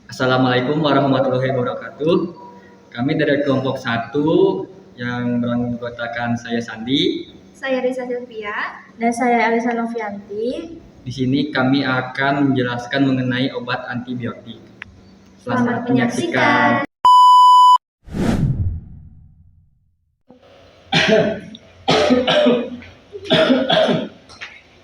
Assalamualaikum warahmatullahi wabarakatuh. Kami dari kelompok 1 yang beranggotakan saya Sandi. Saya Risa Sylvia. Dan saya Alisa Novianti. Di sini kami akan menjelaskan mengenai obat antibiotik. Selamat menyaksikan.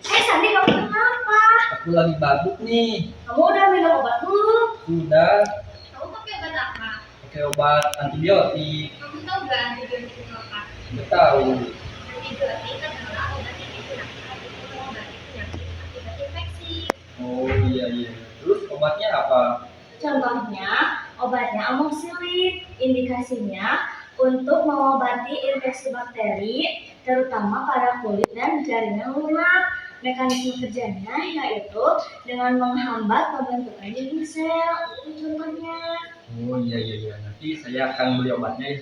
Sandi, kamu kenapa? Aku lagi batuk nih. Kamu udah minum obat belum? Sudah Kamu pakai obat apa? pakai obat antibiotik. Kamu tahu gak antibiotik itu apa? Sudah tahu. Antibiotik adalah obat yang digunakan untuk mengobati penyakit akibat infeksi. Oh iya. Terus obatnya apa? Contohnya, obatnya amoxicillin. Indikasinya untuk mengobati infeksi bakteri, terutama pada kulit dan jaringan lunak. Mekanisme kerjanya yaitu dengan menghambat pembentukan dinding sel. Itu contohnya. Oh iya. Nanti saya akan beli obatnya ya.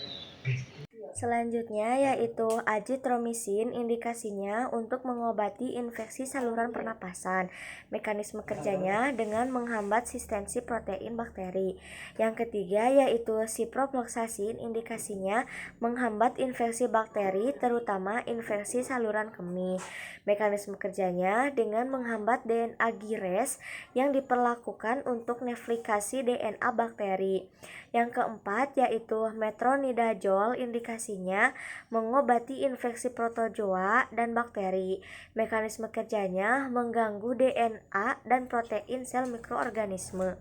Selanjutnya yaitu azitromisin, indikasinya untuk mengobati infeksi saluran pernapasan. Mekanisme kerjanya dengan menghambat sistensi protein bakteri. Yang ketiga yaitu ciprofloxacin, indikasinya menghambat infeksi bakteri terutama infeksi saluran kemih. Mekanisme kerjanya dengan menghambat DNA gires yang diperlakukan untuk neplikasi DNA bakteri. Yang keempat yaitu metronidazole, indikasinya mengobati infeksi protozoa dan bakteri. Mekanisme kerjanya mengganggu DNA dan protein sel mikroorganisme.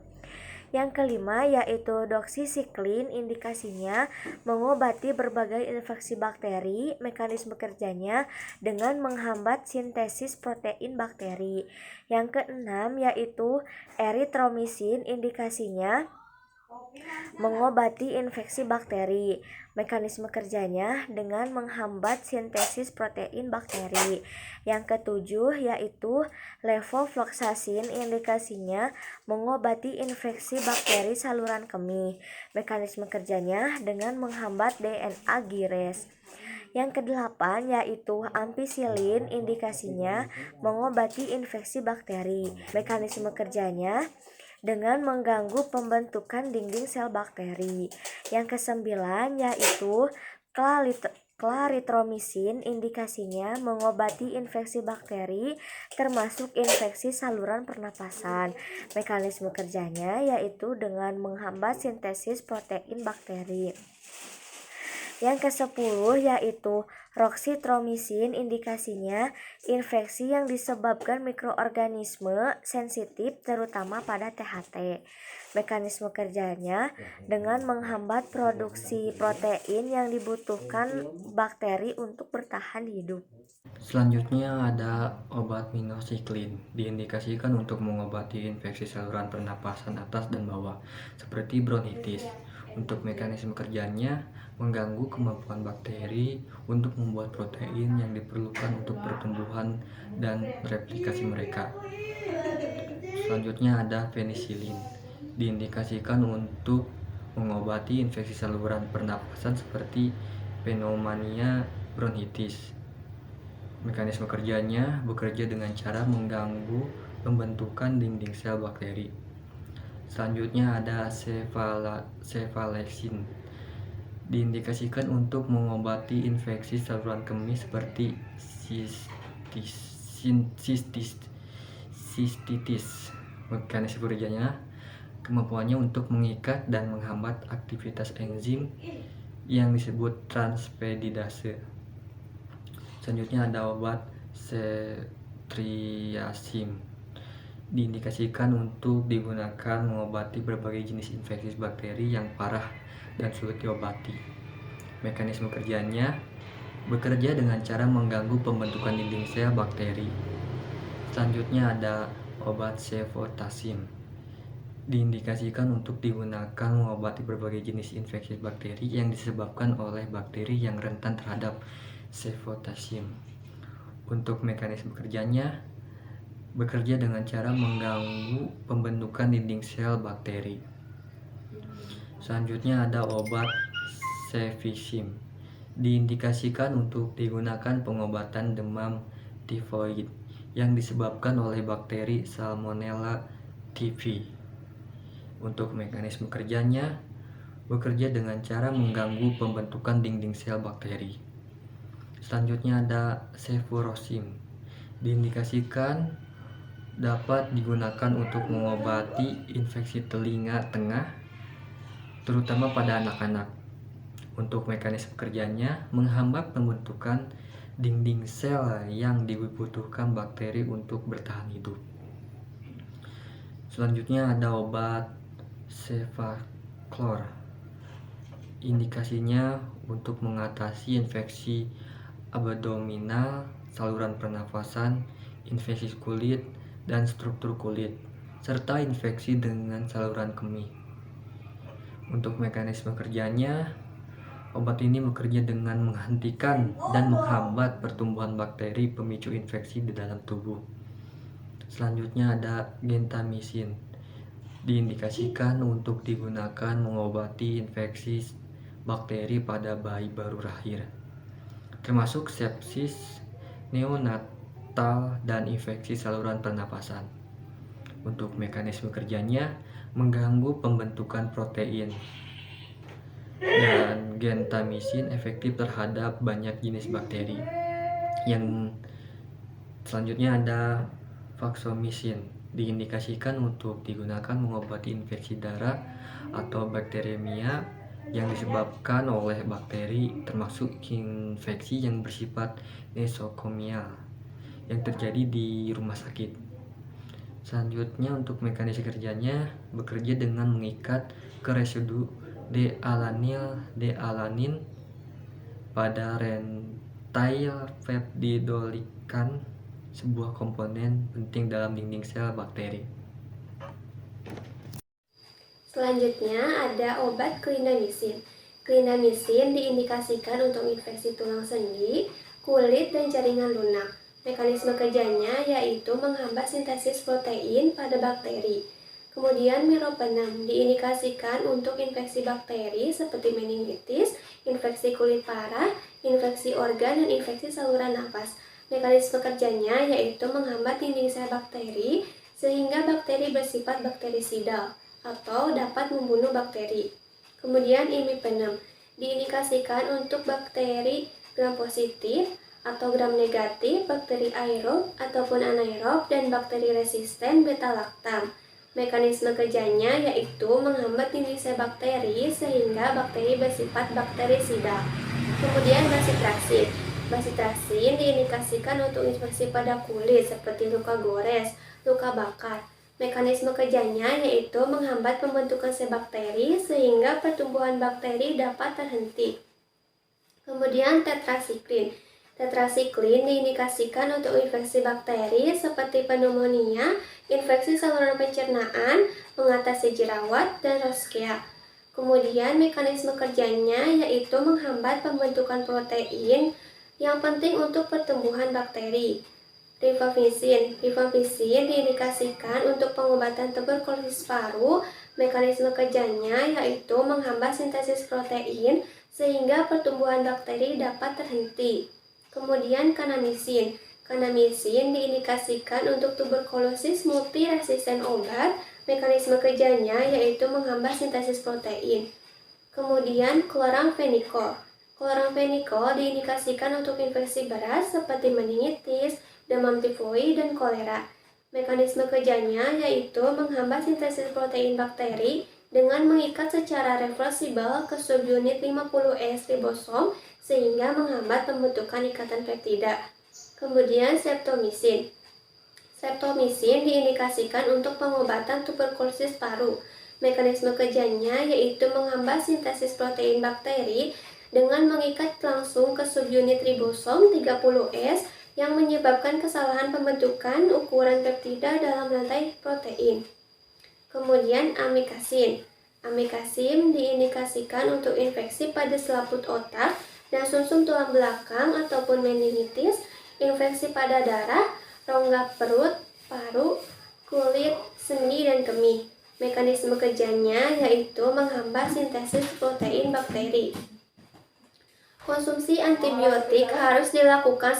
Yang kelima yaitu doxycycline, indikasinya mengobati berbagai infeksi bakteri. Mekanisme kerjanya dengan menghambat sintesis protein bakteri. Yang keenam yaitu erythromycin, indikasinya mengobati infeksi bakteri. Mekanisme kerjanya dengan menghambat sintesis protein bakteri. Yang ketujuh yaitu levofloxacin, indikasinya mengobati infeksi bakteri saluran kemih. Mekanisme kerjanya dengan menghambat DNA gires. Yang kedelapan yaitu ampicillin, indikasinya mengobati infeksi bakteri. Mekanisme kerjanya dengan mengganggu pembentukan dinding sel bakteri. Yang kesembilan yaitu clarithromycin, indikasinya mengobati infeksi bakteri termasuk infeksi saluran pernapasan. Mekanisme kerjanya yaitu dengan menghambat sintesis protein bakteri. Yang ke-10 yaitu roxithromycin, indikasinya infeksi yang disebabkan mikroorganisme sensitif terutama pada THT. Mekanisme kerjanya dengan menghambat produksi protein yang dibutuhkan bakteri untuk bertahan hidup. Selanjutnya ada obat minocycline, diindikasikan untuk mengobati infeksi saluran pernapasan atas dan bawah, seperti bronkitis. Untuk mekanisme kerjanya, mengganggu kemampuan bakteri untuk membuat protein yang diperlukan untuk pertumbuhan dan replikasi mereka. Selanjutnya ada penicillin, diindikasikan untuk mengobati infeksi saluran pernapasan seperti pneumonia bronkitis. Mekanisme kerjanya bekerja dengan cara mengganggu pembentukan dinding sel bakteri. Selanjutnya ada cefalexin, diindikasikan untuk mengobati infeksi saluran kemih seperti sistitis. Mekanisme kerjanya kemampuannya untuk mengikat dan menghambat aktivitas enzim yang disebut transpeptidase. Selanjutnya ada obat ceftriaxone, diindikasikan untuk digunakan mengobati berbagai jenis infeksi bakteri yang parah dan sulit diobati. Mekanisme kerjanya bekerja dengan cara mengganggu pembentukan dinding sel bakteri. Selanjutnya ada obat cefotaxime, diindikasikan untuk digunakan mengobati berbagai jenis infeksi bakteri yang disebabkan oleh bakteri yang rentan terhadap cefotaxime. Untuk mekanisme kerjanya bekerja dengan cara mengganggu pembentukan dinding sel bakteri. Selanjutnya ada obat cefixime, diindikasikan untuk digunakan pengobatan demam tifoid yang disebabkan oleh bakteri Salmonella typhi. Untuk mekanisme kerjanya, bekerja dengan cara mengganggu pembentukan dinding sel bakteri. Selanjutnya ada cefurosim. Diindikasikan dapat digunakan untuk mengobati infeksi telinga tengah, terutama pada anak-anak. Untuk mekanisme kerjanya, menghambat pembentukan dinding sel yang dibutuhkan bakteri untuk bertahan hidup. Selanjutnya ada obat cefaclor. Indikasinya untuk mengatasi infeksi abdominal, saluran pernafasan, infeksi kulit dan struktur kulit, serta infeksi dengan saluran kemih. Untuk mekanisme kerjanya, obat ini bekerja dengan menghentikan dan menghambat pertumbuhan bakteri pemicu infeksi di dalam tubuh. Selanjutnya ada gentamisin. Diindikasikan untuk digunakan mengobati infeksi bakteri pada bayi baru lahir, termasuk sepsis neonatal dan infeksi saluran pernapasan. Untuk mekanisme kerjanya, mengganggu pembentukan protein. Dan gentamisin efektif terhadap banyak jenis bakteri. Yang selanjutnya ada vaxomisin. Diindikasikan untuk digunakan mengobati infeksi darah atau bakteriemia yang disebabkan oleh bakteri, termasuk infeksi yang bersifat nosokomial yang terjadi di rumah sakit. Selanjutnya untuk mekanisme kerjanya, bekerja dengan mengikat ke residu dealanin pada rantai peptidoglykan, sebuah komponen penting dalam dinding sel bakteri. Selanjutnya ada obat clindamycin. Clindamycin diindikasikan untuk infeksi tulang sendi, kulit, dan jaringan lunak. Mekanisme kerjanya yaitu menghambat sintesis protein pada bakteri. Kemudian meropenem diindikasikan untuk infeksi bakteri seperti meningitis, infeksi kulit parah, infeksi organ, dan infeksi saluran nafas. Mekanisme kerjanya yaitu menghambat dinding sel bakteri sehingga bakteri bersifat bakterisidal atau dapat membunuh bakteri. Kemudian imipenem diindikasikan untuk bakteri gram positif atau gram negatif, bakteri aerob ataupun anaerob, dan bakteri resisten beta-laktam. Mekanisme kerjanya yaitu menghambat dinding sel bakteri sehingga bakteri bersifat bakterisidal. Kemudian basitrasin. Basitrasin diindikasikan untuk infeksi pada kulit seperti luka gores, luka bakar. Mekanisme kerjanya yaitu menghambat pembentukan sel bakteri sehingga pertumbuhan bakteri dapat terhenti. Kemudian tetrasiklin. Tetrasiklin diindikasikan untuk infeksi bakteri seperti pneumonia, infeksi saluran pencernaan, mengatasi jerawat, dan rosacea. Kemudian mekanisme kerjanya yaitu menghambat pembentukan protein yang penting untuk pertumbuhan bakteri. Rifampicin diindikasikan untuk pengobatan tuberkulosis paru. Mekanisme kerjanya yaitu menghambat sintesis protein sehingga pertumbuhan bakteri dapat terhenti. Kemudian kanamycin. Kanamycin diindikasikan untuk tuberkulosis multiresisten obat. Mekanisme kerjanya yaitu menghambat sintesis protein. Kemudian chloramphenicol. Chloramphenicol diindikasikan untuk infeksi berat seperti meningitis, demam tifoid, dan kolera. Mekanisme kerjanya yaitu menghambat sintesis protein bakteri dengan mengikat secara reversibel ke subunit 50S ribosom sehingga menghambat pembentukan ikatan peptida. Kemudian streptomycin. Streptomycin diindikasikan untuk pengobatan tuberkulosis paru. Mekanisme kerjanya yaitu menghambat sintesis protein bakteri dengan mengikat langsung ke subunit ribosom 30S yang menyebabkan kesalahan pembentukan ukuran peptida dalam rantai protein. Kemudian amikasin. Amikasin diindikasikan untuk infeksi pada selaput otak dan sumsum tulang belakang ataupun meningitis, infeksi pada darah, rongga perut, paru, kulit, sendi, dan kemih. Mekanisme kerjanya yaitu menghambat sintesis protein bakteri. Konsumsi antibiotik harus dilakukan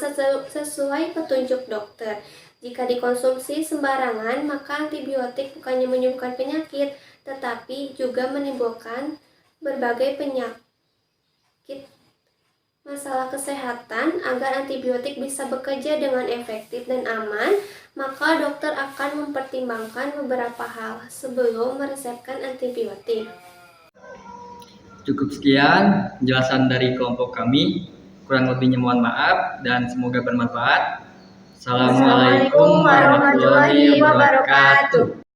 sesuai petunjuk dokter. Jika dikonsumsi sembarangan, maka antibiotik bukannya menyembuhkan penyakit, tetapi juga menimbulkan berbagai penyakit masalah kesehatan. Agar antibiotik bisa bekerja dengan efektif dan aman, maka dokter akan mempertimbangkan beberapa hal sebelum meresepkan antibiotik. Cukup sekian penjelasan dari kelompok kami. Kurang lebihnya mohon maaf dan semoga bermanfaat. Assalamualaikum warahmatullahi wabarakatuh.